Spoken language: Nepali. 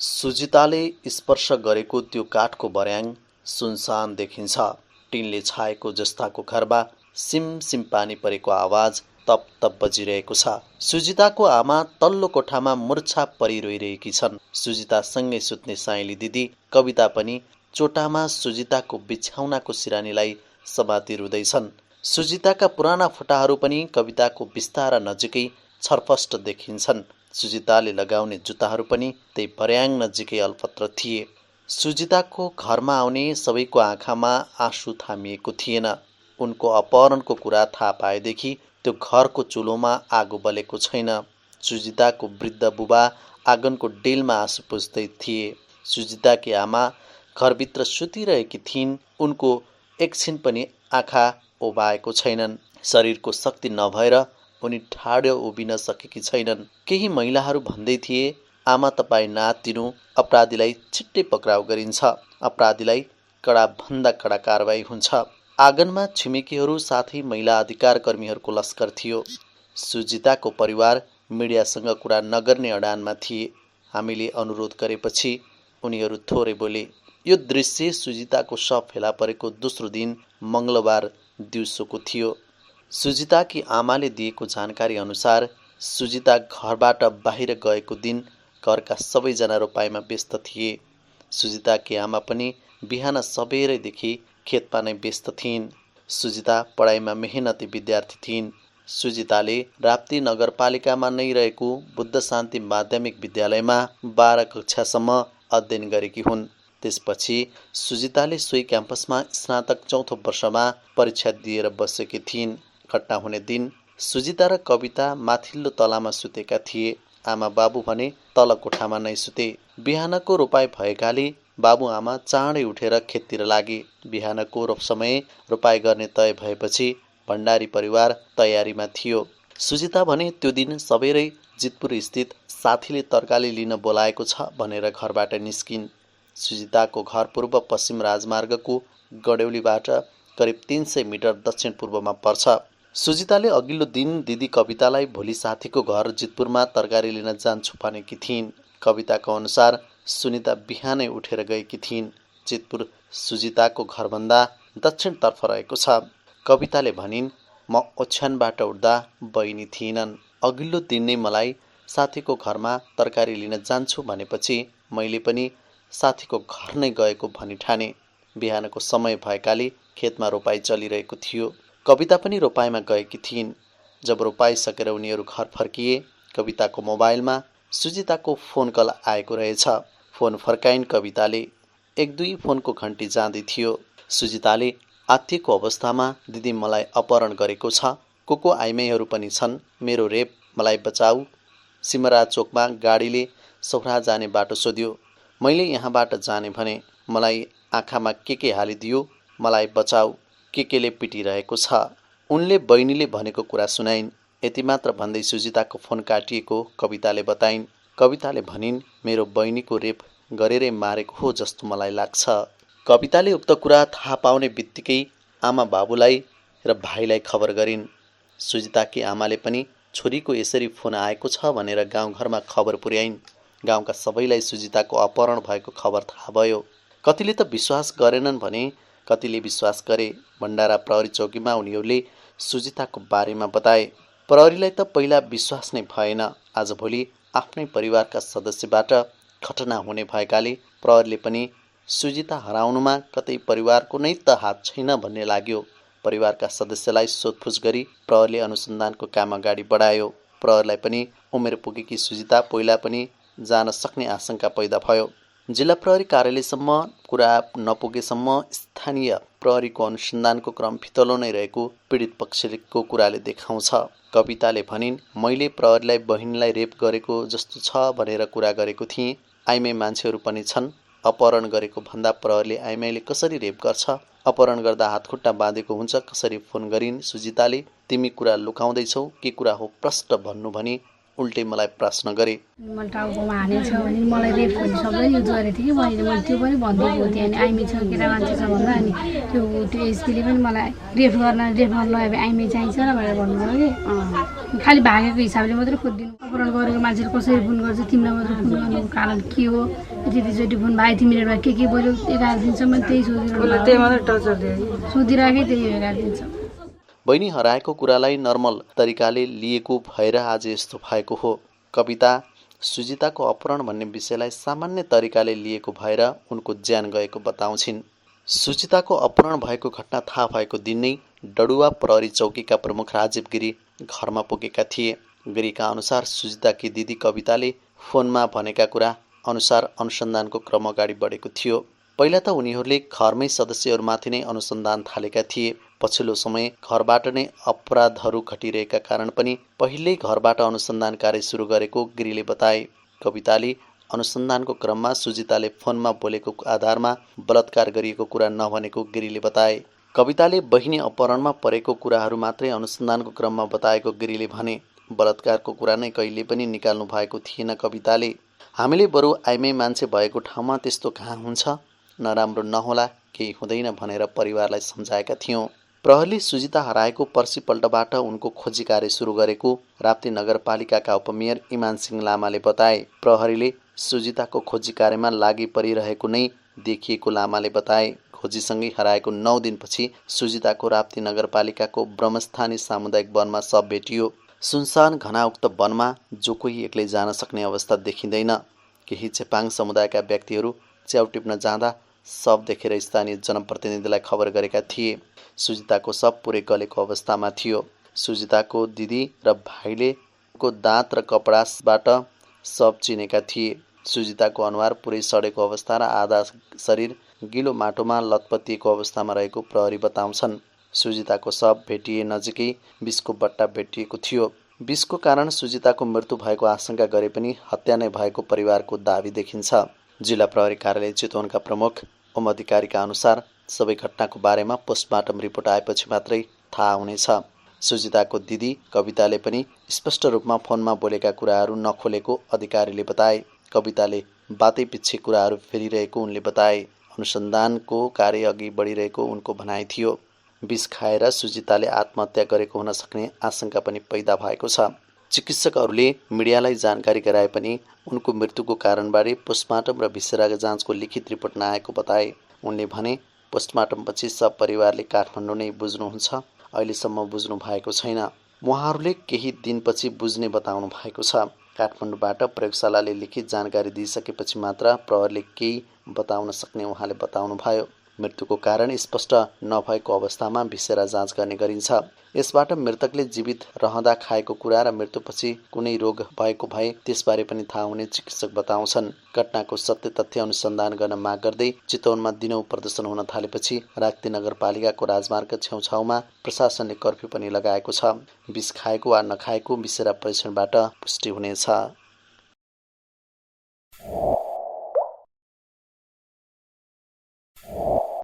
सुजिताले स्पर्श गरेको त्यो काठको बर्याङ सुनसान देखिन्छ। टिनले छाएको जस्ताको घरमा सिमसिम पानी परेको आवाज तप तप बजिरहेको छ। सुजिताको आमा तल्लो कोठामा मूर्छा परि रोइरहेकी छन्। सुजितासँगै सुत्ने साइली दिदी कविता पनि चोटामा सुजिताको बिछ्याउनाको सिरानीलाई समाती रुँदैछन्। सुजिताका पुराना फोटाहरू पनि कविताको बिस्तारा नजिकै छरफस्ट देखिन्छन्। सुजिताले लगाउने जुत्ताहरू पनि त्यही पर्याङ नजिकै अल्पत्र थिए। सुजिताको घरमा आउने सबैको आँखामा आँसु थामिएको थिएन। उनको अपहरणको कुरा थाहा पाएदेखि त्यो घरको चुलोमा आगो बलेको छैन। सुजिताको वृद्ध बुबा आँगनको डेलमा आँसु पुस्दै थिए। सुजिताकी आमा घरभित्र सुतिरहेकी थिइन्। उनको एकछिन पनि आँखा ओभाएको छैनन्। शरीरको शक्ति नभएर उनी ठाडो उभिन सकेकी छैनन्। केही महिलाहरू भन्दै थिए, आमा तपाईँ नातिनु, अपराधीलाई छिट्टै पक्राउ गरिन्छ, अपराधीलाई कडाभन्दा कडा कारबाही हुन्छ। आँगनमा छिमेकीहरू साथै महिला अधिकार कर्मीहरूको लस्कर थियो। सुजिताको परिवार मिडियासँग कुरा नगर्ने अडानमा थिए। हामीले अनुरोध गरेपछि उनीहरू थोरै बोले। यो दृश्य सुजिताको शव फेला परेको दोस्रो दिन मङ्गलबार दिउँसोको थियो। सुजिताकी आमाले दिएको जानकारी अनुसार सुजिता घरबाट बाहिर गएको दिन घरका सबैजना रोपाइँमा व्यस्त थिए। सुजिताकी आमा पनि बिहान सबेरैदेखि खेतमा नै व्यस्त थिइन्। सुजिता पढाइमा मेहनती विद्यार्थी थिइन्। सुजिताले राप्ती नगरपालिकामा नै रहेको बुद्ध शान्ति माध्यमिक विद्यालयमा 12 कक्षासम्म अध्ययन गरेकी हुन्। त्यसपछि सुजिताले सोही क्याम्पसमा स्नातक चौथो वर्षमा परीक्षा दिएर बसेकी थिइन्। घटना हुने दिन सुजिता र कविता माथिल्लो तलामा सुतेका थिए। आमा बाबु भने तल कोठामा नै सुते। बिहानको रोपाइ भएकाले बाबुआमा चाँडै उठेर खेततिर लागे। बिहानको समय रोपाइ गर्ने तय भएपछि भण्डारी परिवार तयारीमा थियो। सुजिता भने त्यो दिन सबेरै जितपुर स्थित साथीले तरकारी लिन बोलाएको छ भनेर घरबाट निस्किन्। सुजिताको घर पूर्व पश्चिम राजमार्गको गडौलीबाट करिब 300 मिटर दक्षिण पूर्वमा पर्छ। सुजिताले अघिल्लो दिन दिदी कवितालाई भोलि साथीको घर जितपुरमा तरकारी लिन जान्छु भनेकी थिइन्। कविताको अनुसार सुनिता बिहानै उठेर गएकी थिइन्। जितपुर सुजिताको घरभन्दा दक्षिणतर्फ रहेको छ। कविताले भनिन्, म ओछ्यानबाट उठ्दा बहिनी थिइनन्। अघिल्लो दिन नै मलाई साथीको घरमा तरकारी लिन जान्छु भनेपछि मैले पनि साथीको घर नै गएको भनी ठाने। बिहानको समय भएकाले खेतमा रोपाइ चलिरहेको थियो। कविता पनि रोपाइमा गएकी थिइन्। जब रोपाइ सकेर उनीहरू घर फर्किए, कविताको मोबाइलमा सुजिताको फोन कल आएको रहेछ। फोन फर्काइन् कविताले। 1-2 फोनको घन्टी जाँदै थियो। सुजिताले आत्तिएको अवस्थामा, दिदी मलाई अपहरण गरेको छ, को आइमाईहरू पनि छन्, मेरो रेप, मलाई बचाऊ। सिमरा चोकमा गाडीले सौरा जाने बाटो सोध्यो। मैले यहाँबाट जाने भने मलाई आँखामा के हालिदियो, मलाई बचाऊ, केले पिटिरहेको छ। उनले बहिनीले भनेको कुरा सुनाइन्। यति मात्र भन्दै सुजिताको फोन काटिएको कविताले बताइन्। कविताले भनिन्, मेरो बहिनीको रेप गरेरै मारेको हो जस्तो मलाई लाग्छ। कविताले उक्त कुरा थाहा पाउने बित्तिकै आमा बाबुलाई र भाइलाई खबर गरिन्। सुजिताकी आमाले पनि छोरीको यसरी फोन आएको छ भनेर गाउँघरमा खबर पुर्याइन्। गाउँका सबैलाई सुजिताको अपहरण भएको खबर थाहा भयो। कतिले त विश्वास गरेनन् भने कतिले विश्वास गरे। भण्डारा प्रहरी चौकीमा उनीहरूले सुजिताको बारेमा बताए। प्रहरीलाई त पहिला विश्वास नै भएन। आजभोलि आफ्नै परिवारका सदस्यबाट घटना हुने भएकाले प्रहरीले पनि सुजिता हराउनुमा कतै परिवारको नै त हात छैन भन्ने लाग्यो। परिवारका सदस्यलाई सोधपुछ गरी प्रहरीले अनुसन्धानको काम अगाडि बढायो। प्रहरीलाई पनि उमेर पुगेकी सुजिता पहिला पनि जान सक्ने आशंका पैदा भयो। जिल्ला प्रहरी कार्यालयसम्म कुरा नपुगेसम्म स्थानीय प्रहरीको अनुसन्धानको क्रम फितलो नै रहेको पीडित पक्षको कुराले देखाउँछ। कविताले भनिन्, मैले प्रहरीलाई बहिनीलाई रेप गरेको जस्तो छ भनेर कुरा गरेको थिएँ। आइमाई मान्छेहरू पनि छन्। अपहरण गरेको भन्दा प्रहरीले आइमाईले कसरी रेप गर्छ? अपहरण गर्दा हातखुट्टा बाँधेको हुन्छ कसरी फोन गरिन्? सुजिताले तिमी कुरा लुकाउँदैछौ, के कुरा हो प्रष्ट भन्नु भनी उल्टै मलाई प्रश्न गरे। मलाई टाउकोमा हानेछ भने मलाई रेप गर्ने शब्द युज गरेको थिएँ कि मैले त्यो पनि भनिदिएको थिएँ। अनि आइमी छ केटा मान्छे छ भन्दा अनि त्यो एसपीले पनि मलाई रेप गर्न लगायो भने आइमी चाहिन्छ र भनेर भन्नुभयो कि खालि भागेको हिसाबले मात्रै खोजिदिनु। अपहरण गरेको मान्छेले कसरी फोन गर्छ, तिमीलाई मात्रै फोन गर्नुको कारण के हो, यतिचोटि फोन भयो तिमीहरूमा के बोल्यो, 11 दिनसम्म त्यही सोधिराखेँ, त्यही 11 दिनसम्म। बहिनी हराएको कुरालाई नर्मल तरिकाले लिएको भएर आज यस्तो भएको हो। कविता सुजिताको अपहरण भन्ने विषयलाई सामान्य तरिकाले लिएको भएर उनको ज्यान गएको बताउँछिन्। सुजिताको अपहरण भएको घटना थाहा भएको दिन नै डडुवा प्रहरी चौकीका प्रमुख राजीव गिरी घरमा पुगेका थिए। गिरीका अनुसार सुजिताकी दिदी कविताले फोनमा भनेका कुरा अनुसार अनुसन्धानको क्रम अगाडि बढेको थियो। पहिला त उनीहरूले घरमै सदस्यहरूमाथि नै अनुसन्धान थालेका थिए। पछिल्लो समय घरबाट नै अपराधहरू घटिरहेका कारण पनि पहिल्यै घरबाट अनुसन्धान कार्य सुरु गरेको गिरीले बताए। कविताले अनुसन्धानको क्रममा सुजिताले फोनमा बोलेको आधारमा बलात्कार गरिएको कुरा नभनेको गिरीले बताए। कविताले बहिनी अपहरणमा परेको कुराहरू मात्रै अनुसन्धानको क्रममा बताएको गिरीले भने। बलात्कारको कुरा नै कहिले पनि निकाल्नु भएको थिएन कविताले। हामीले बरु आइमै मान्छे भएको ठाउँमा त्यस्तो कहाँ हुन्छ, नराम्रो नहोला, केही हुँदैन भनेर परिवारलाई सम्झाएका थियौँ। प्रहरीले सुजिता हराएको पर्सिपल्टबाट उनको खोजी कार्य सुरु गरेको राप्ती नगरपालिकाका उपमेयर इमान सिंह लामाले बताए। प्रहरीले सुजिताको खोजी कार्यमा लागि परिरहेको नै देखिएको लामाले बताए। खोजीसँगै हराएको 9 दिनपछि सुजिताको राप्ती नगरपालिकाको ब्रह्मस्थानी सामुदायिक वनमा शव भेटियो। सुनसान घनाउक्त वनमा जो कोही एक्लै जान सक्ने अवस्था देखिँदैन। केही चेपाङ समुदायका व्यक्तिहरू च्याउ टिप्न जाँदा शव देखेर स्थानीय जनप्रतिनिधिलाई खबर गरेका थिए। सुजिताको शव पुरै गलेको अवस्थामा थियो। सुजिताको दिदी र भाइले को दाँत र कपडाबाट शव चिनेका थिए। सुजिताको अनुहार पुरै सडेको अवस्था र आधा शरीर गिलो माटोमा लतपतिएको अवस्थामा रहेको प्रहरी बताउँछन्। सुजिताको शव भेटिए नजिकै विषको बट्टा भेटिएको थियो। विषको कारण सुजिताको मृत्यु भएको आशंका गरे पनि हत्या नै भएको परिवारको दाबी देखिन्छ। जिल्ला प्रहरी कार्यालय चितवनका प्रमुख ओम अधिकारीका अनुसार सबै घटनाको बारेमा पोस्टमार्टम रिपोर्ट आएपछि मात्रै थाहा हुनेछ। सुजिताको दिदी कविताले पनि स्पष्ट रूपमा फोनमा बोलेका कुराहरू नखोलेको अधिकारीले बताए। कविताले बातै पिच्छे कुराहरू फेरिरहेको उनले बताए। अनुसन्धानको कार्य अघि बढिरहेको उनको भनाइ थियो। विष खाएर सुजिताले आत्महत्या गरेको हुन सक्ने आशंका पनि पैदा भएको छ। चिकित्सकहरूले मिडियालाई जानकारी गराए पनि उनको मृत्युको कारणबारे पोस्टमार्टम र भिसेरा जाँचको लिखित रिपोर्ट नआएको बताए। उनले भने पोस्टमार्टमपछि सब परिवारले काठमाडौँ नै बुझ्नुहुन्छ, अहिलेसम्म बुझ्नु भएको छैन। उहाँहरूले केही दिनपछि बुझ्ने बताउनु भएको छ। काठमाडौँबाट प्रयोगशालाले लिखित जानकारी दिइसकेपछि मात्र प्रहरीले केही बताउन सक्ने उहाँले बताउनुभयो। मृत्युको कारण स्पष्ट नभएको अवस्थामा भिसेरा जाँच गर्ने गरिन्छ। यसबाट मृतकले जीवित रहँदा खाएको कुरा र मृत्युपछि कुनै रोग भएको भए त्यसबारे पनि थाहा हुने चिकित्सक बताउँछन्। घटनाको सत्य तथ्य अनुसन्धान गर्न माग गर्दै चितवनमा दिनौं प्रदर्शन हुन थालेपछि राप्ती नगरपालिकाको राजमार्ग छेउछाउमा प्रशासनले कर्फ्यू पनि लगाएको छ। विष खाएको वा नखाएको भिसेरा परीक्षणबाट पुष्टि हुनेछ।